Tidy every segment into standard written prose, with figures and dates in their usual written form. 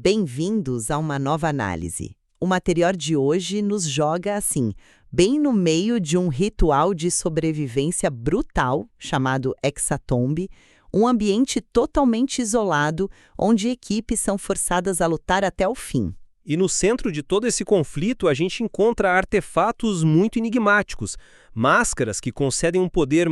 Bem-vindos a uma nova análise. O material de hoje nos joga assim, bem no meio de um ritual de sobrevivência brutal chamado Hexatombe, um ambiente totalmente isolado onde equipes são forçadas a lutar até o fim. E no centro de todo esse conflito, a gente encontra artefatos muito enigmáticos, máscaras que concedem um poder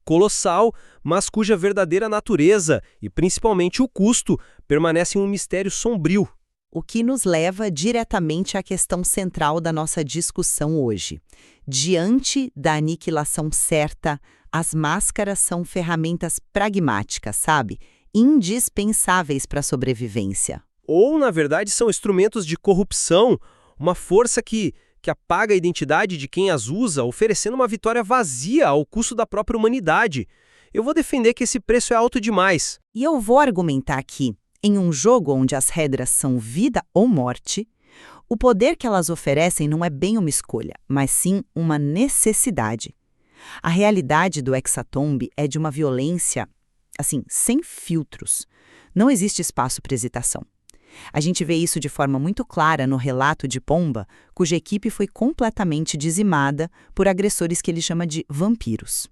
colossal, mas cuja verdadeira natureza, e principalmente o custo, permanecem um mistério sombrio. O que nos leva diretamente à questão central da nossa discussão hoje. Diante da aniquilação certa, as máscaras são ferramentas pragmáticas, sabe? Indispensáveis para a sobrevivência. Ou, na verdade, são instrumentos de corrupção, uma força que apaga a identidade de quem as usa, oferecendo uma vitória vazia ao custo da própria humanidade. Eu vou defender que esse preço é alto demais. E eu vou argumentar que, em um jogo onde as regras são vida ou morte, o poder que elas oferecem não é bem uma escolha, mas sim uma necessidade. A realidade do Hexatombe é de uma violência, assim, sem filtros. Não existe espaço para hesitação. A gente vê isso de forma muito clara no relato de Pomba, cuja equipe foi completamente dizimada por agressores que ele chama de vampiros.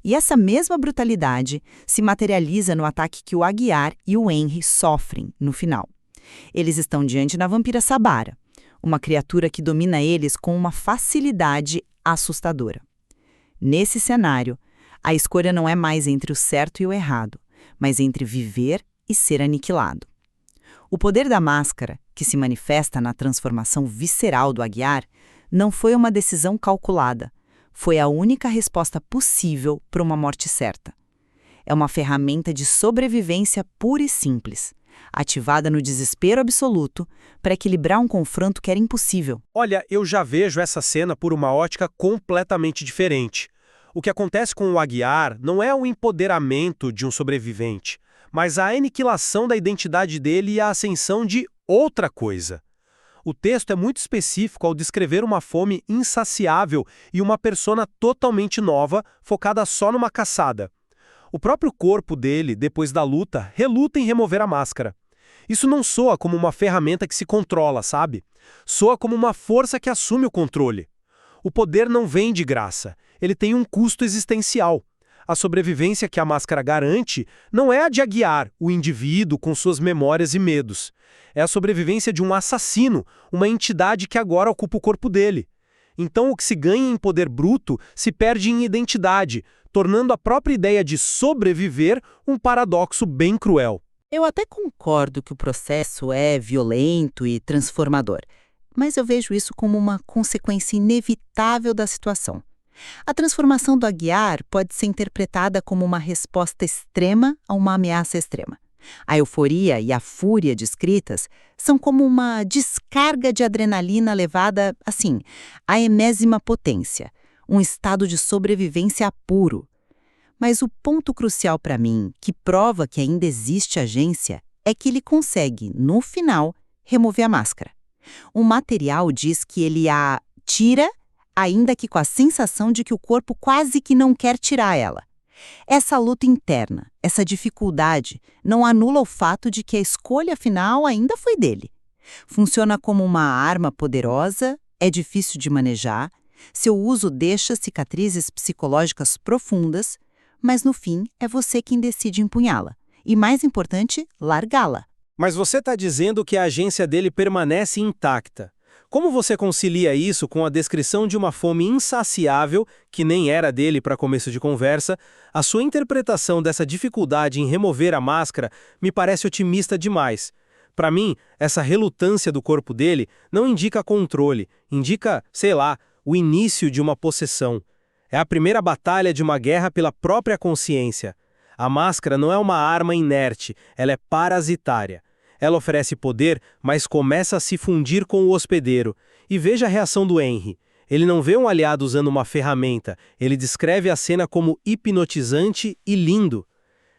E essa mesma brutalidade se materializa no ataque que o Aguiar e o Henry sofrem no final. Eles estão diante da vampira Sabara, uma criatura que domina eles com uma facilidade assustadora. Nesse cenário, a escolha não é mais entre o certo e o errado, mas entre viver e ser aniquilado. O poder da máscara, que se manifesta na transformação visceral do Aguiar, não foi uma decisão calculada. Foi a única resposta possível para uma morte certa. É uma ferramenta de sobrevivência pura e simples, ativada no desespero absoluto para equilibrar um confronto que era impossível. Olha, eu já vejo essa cena por uma ótica completamente diferente. O que acontece com o Aguiar não é o empoderamento de um sobrevivente, mas a aniquilação da identidade dele e a ascensão de outra coisa. O texto é muito específico ao descrever uma fome insaciável e uma persona totalmente nova, focada só numa caçada. O próprio corpo dele, depois da luta, reluta em remover a máscara. Isso não soa como uma ferramenta que se controla, sabe? Soa como uma força que assume o controle. O poder não vem de graça, ele tem um custo existencial. A sobrevivência que a máscara garante não é a de Aguiar, o indivíduo com suas memórias e medos. É a sobrevivência de um assassino, uma entidade que agora ocupa o corpo dele. Então o que se ganha em poder bruto se perde em identidade, tornando a própria ideia de sobreviver um paradoxo bem cruel. Eu até concordo que o processo é violento e transformador, mas eu vejo isso como uma consequência inevitável da situação. A transformação do Aguiar pode ser interpretada como uma resposta extrema a uma ameaça extrema. A euforia e a fúria descritas são como uma descarga de adrenalina levada, assim, à enésima potência, um estado de sobrevivência puro. Mas o ponto crucial para mim, que prova que ainda existe agência, é que ele consegue, no final, remover a máscara. O material diz que ele a tira, ainda que com a sensação de que o corpo quase que não quer tirar ela. Essa luta interna, essa dificuldade, não anula o fato de que a escolha final ainda foi dele. Funciona como uma arma poderosa, é difícil de manejar, seu uso deixa cicatrizes psicológicas profundas, mas no fim é você quem decide empunhá-la. E mais importante, largá-la. Mas você está dizendo que a agência dele permanece intacta. Como você concilia isso com a descrição de uma fome insaciável, que nem era dele para começo de conversa? A sua interpretação dessa dificuldade em remover a máscara me parece otimista demais. Para mim, essa relutância do corpo dele não indica controle, indica, sei lá, o início de uma possessão. É a primeira batalha de uma guerra pela própria consciência. A máscara não é uma arma inerte, ela é parasitária. Ela oferece poder, mas começa a se fundir com o hospedeiro. E veja a reação do Henry. Ele não vê um aliado usando uma ferramenta, ele descreve a cena como hipnotizante e lindo.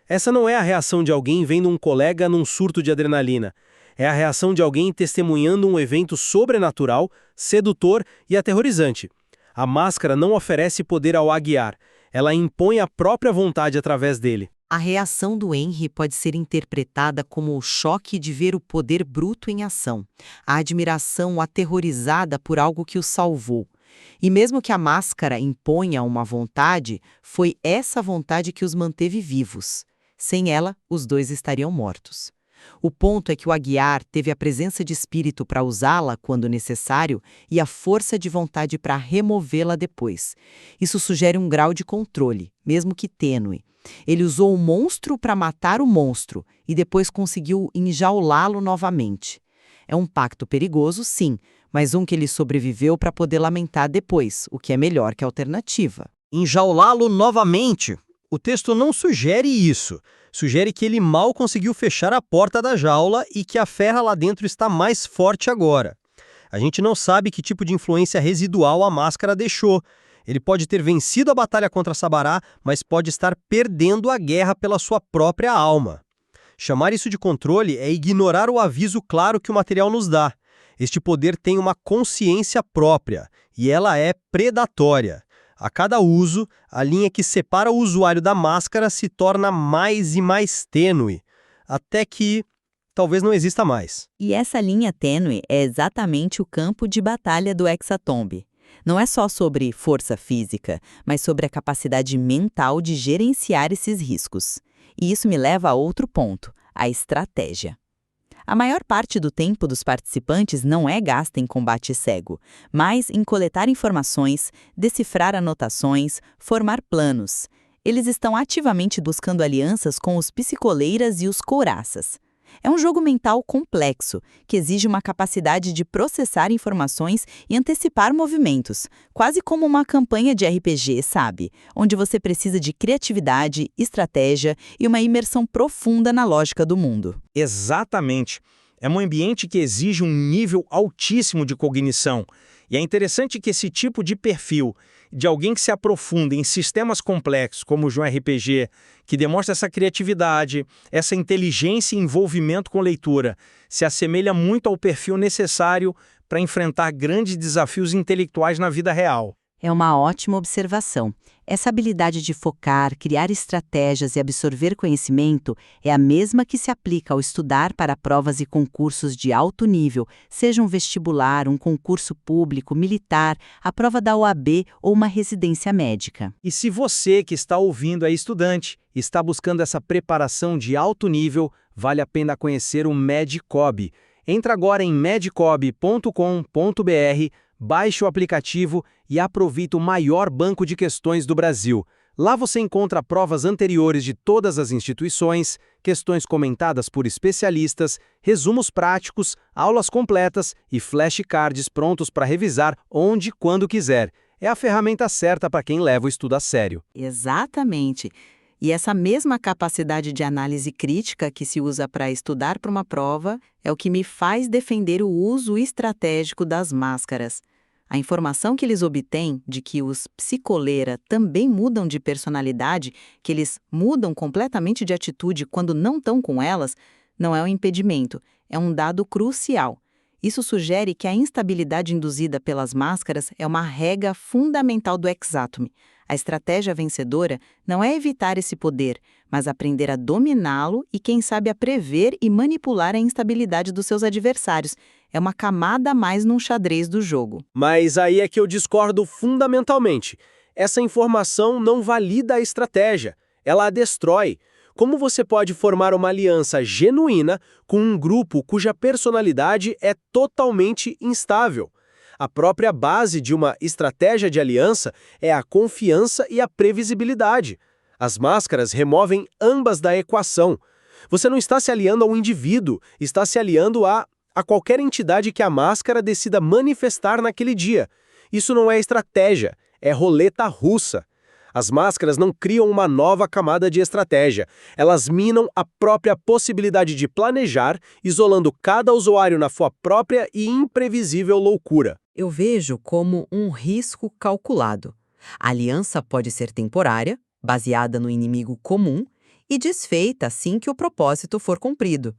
Essa não é a reação de alguém vendo um colega num surto de adrenalina. É a reação de alguém testemunhando um evento sobrenatural, sedutor e aterrorizante. A máscara não oferece poder ao Aguiar, ela impõe a própria vontade através dele. A reação do Henry pode ser interpretada como o choque de ver o poder bruto em ação, a admiração aterrorizada por algo que o salvou. E mesmo que a máscara imponha uma vontade, foi essa vontade que os manteve vivos. Sem ela, os dois estariam mortos. O ponto é que o Aguiar teve a presença de espírito para usá-la quando necessário e a força de vontade para removê-la depois. Isso sugere um grau de controle, mesmo que tênue. Ele usou o monstro para matar o monstro e depois conseguiu enjaulá-lo novamente. É um pacto perigoso, sim, mas um que ele sobreviveu para poder lamentar depois, o que é melhor que a alternativa. Enjaulá-lo novamente. O texto não sugere isso. Sugere que ele mal conseguiu fechar a porta da jaula e que a ferra lá dentro está mais forte agora. A gente não sabe que tipo de influência residual a máscara deixou. Ele pode ter vencido a batalha contra Sabará, mas pode estar perdendo a guerra pela sua própria alma. Chamar isso de controle é ignorar o aviso claro que o material nos dá. Este poder tem uma consciência própria, e ela é predatória. A cada uso, a linha que separa o usuário da máscara se torna mais e mais tênue, até que talvez não exista mais. E essa linha tênue é exatamente o campo de batalha do Hexatomb. Não é só sobre força física, mas sobre a capacidade mental de gerenciar esses riscos. E isso me leva a outro ponto, a estratégia. A maior parte do tempo dos participantes não é gasta em combate cego, mas em coletar informações, decifrar anotações, formar planos. Eles estão ativamente buscando alianças com os psicoleiras e os couraças. É um jogo mental complexo, que exige uma capacidade de processar informações e antecipar movimentos, quase como uma campanha de RPG, sabe? Onde você precisa de criatividade, estratégia e uma imersão profunda na lógica do mundo. Exatamente. É um ambiente que exige um nível altíssimo de cognição. E é interessante que esse tipo de perfil, de alguém que se aprofunda em sistemas complexos, como o de um RPG, que demonstra essa criatividade, essa inteligência e envolvimento com leitura, se assemelha muito ao perfil necessário para enfrentar grandes desafios intelectuais na vida real. É uma ótima observação. Essa habilidade de focar, criar estratégias e absorver conhecimento é a mesma que se aplica ao estudar para provas e concursos de alto nível, seja um vestibular, um concurso público, militar, a prova da OAB ou uma residência médica. E se você que está ouvindo é estudante e está buscando essa preparação de alto nível, vale a pena conhecer o Medcob. Entra agora em medcob.com.br, baixe o aplicativo e aproveite o maior banco de questões do Brasil. Lá você encontra provas anteriores de todas as instituições, questões comentadas por especialistas, resumos práticos, aulas completas e flashcards prontos para revisar onde e quando quiser. É a ferramenta certa para quem leva o estudo a sério. Exatamente. E essa mesma capacidade de análise crítica que se usa para estudar para uma prova é o que me faz defender o uso estratégico das máscaras. A informação que eles obtêm de que os psicoleira também mudam de personalidade, que eles mudam completamente de atitude quando não estão com elas, não é um impedimento, é um dado crucial. Isso sugere que a instabilidade induzida pelas máscaras é uma regra fundamental do Hexatomb. A estratégia vencedora não é evitar esse poder, mas aprender a dominá-lo e, quem sabe, a prever e manipular a instabilidade dos seus adversários. É uma camada a mais num xadrez do jogo. Mas aí é que eu discordo fundamentalmente. Essa informação não valida a estratégia, ela a destrói. Como você pode formar uma aliança genuína com um grupo cuja personalidade é totalmente instável? A própria base de uma estratégia de aliança é a confiança e a previsibilidade. As máscaras removem ambas da equação. Você não está se aliando a um indivíduo, está se aliando a qualquer entidade que a máscara decida manifestar naquele dia. Isso não é estratégia, é roleta russa. As máscaras não criam uma nova camada de estratégia. Elas minam a própria possibilidade de planejar, isolando cada usuário na sua própria e imprevisível loucura. Eu vejo como um risco calculado. A aliança pode ser temporária, baseada no inimigo comum, e desfeita assim que o propósito for cumprido.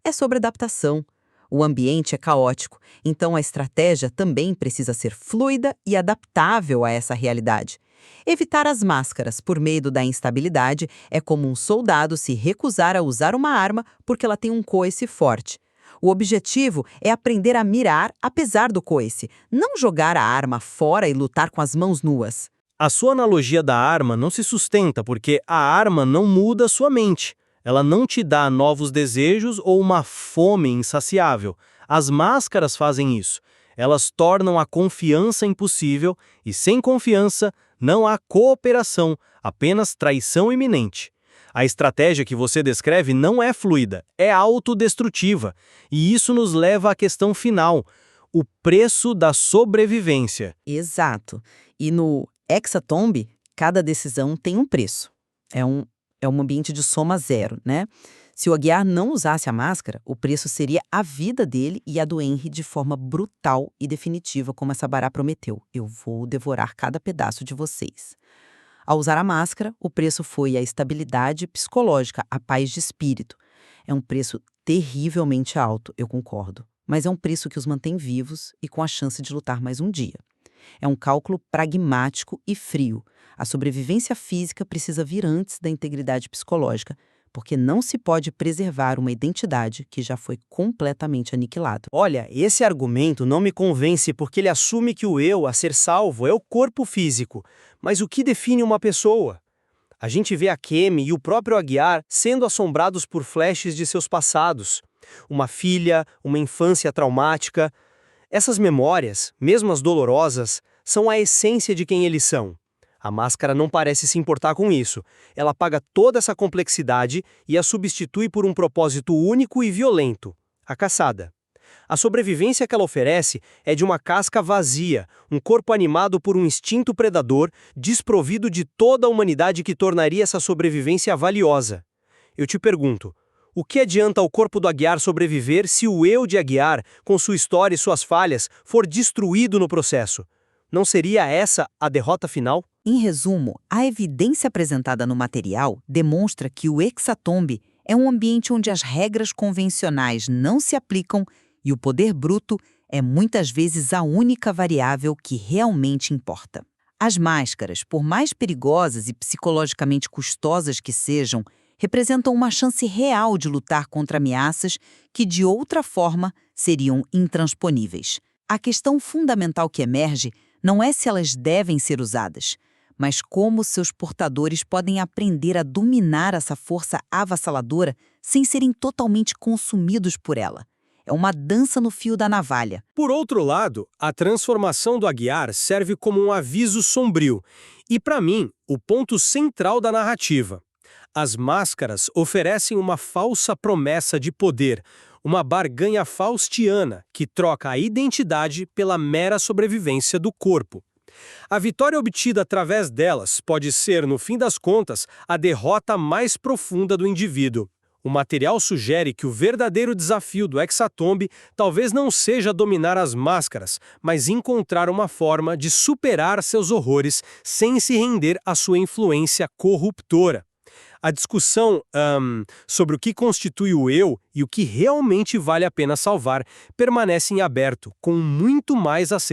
É sobre adaptação. O ambiente é caótico, então a estratégia também precisa ser fluida e adaptável a essa realidade. Evitar as máscaras por medo da instabilidade é como um soldado se recusar a usar uma arma porque ela tem um coice forte. O objetivo é aprender a mirar apesar do coice, não jogar a arma fora e lutar com as mãos nuas. A sua analogia da arma não se sustenta porque a arma não muda sua mente. Ela não te dá novos desejos ou uma fome insaciável. As máscaras fazem isso. Elas tornam a confiança impossível e, sem confiança, não há cooperação, apenas traição iminente. A estratégia que você descreve não é fluida, é autodestrutiva. E isso nos leva à questão final, o preço da sobrevivência. Exato. E no Hexatomb, cada decisão tem um preço. É um ambiente de soma zero, né? Se o Aguiar não usasse a máscara, o preço seria a vida dele e a do Henry de forma brutal e definitiva, como a Sabará prometeu. Eu vou devorar cada pedaço de vocês. Ao usar a máscara, o preço foi a estabilidade psicológica, a paz de espírito. É um preço terrivelmente alto, eu concordo. Mas é um preço que os mantém vivos e com a chance de lutar mais um dia. É um cálculo pragmático e frio. A sobrevivência física precisa vir antes da integridade psicológica, porque não se pode preservar uma identidade que já foi completamente aniquilada. Olha, esse argumento não me convence porque ele assume que o eu a ser salvo é o corpo físico. Mas o que define uma pessoa? A gente vê a Kemi e o próprio Aguiar sendo assombrados por flashes de seus passados. Uma filha, uma infância traumática. Essas memórias, mesmo as dolorosas, são a essência de quem eles são. A máscara não parece se importar com isso. Ela apaga toda essa complexidade e a substitui por um propósito único e violento: a caçada. A sobrevivência que ela oferece é de uma casca vazia, um corpo animado por um instinto predador, desprovido de toda a humanidade que tornaria essa sobrevivência valiosa. Eu te pergunto, o que adianta o corpo do Aguiar sobreviver se o eu de Aguiar, com sua história e suas falhas, for destruído no processo? Não seria essa a derrota final? Em resumo, a evidência apresentada no material demonstra que o Hexatomb é um ambiente onde as regras convencionais não se aplicam e o poder bruto é muitas vezes a única variável que realmente importa. As máscaras, por mais perigosas e psicologicamente custosas que sejam, representam uma chance real de lutar contra ameaças que, de outra forma, seriam intransponíveis. A questão fundamental que emerge não é se elas devem ser usadas, mas como seus portadores podem aprender a dominar essa força avassaladora sem serem totalmente consumidos por ela. É uma dança no fio da navalha. Por outro lado, a transformação do Aguiar serve como um aviso sombrio e, para mim, o ponto central da narrativa. As máscaras oferecem uma falsa promessa de poder, uma barganha faustiana que troca a identidade pela mera sobrevivência do corpo. A vitória obtida através delas pode ser, no fim das contas, a derrota mais profunda do indivíduo. O material sugere que o verdadeiro desafio do Hexatomb talvez não seja dominar as máscaras, mas encontrar uma forma de superar seus horrores sem se render à sua influência corruptora. A discussão sobre o que constitui o eu e o que realmente vale a pena salvar permanece em aberto, com muito mais a ser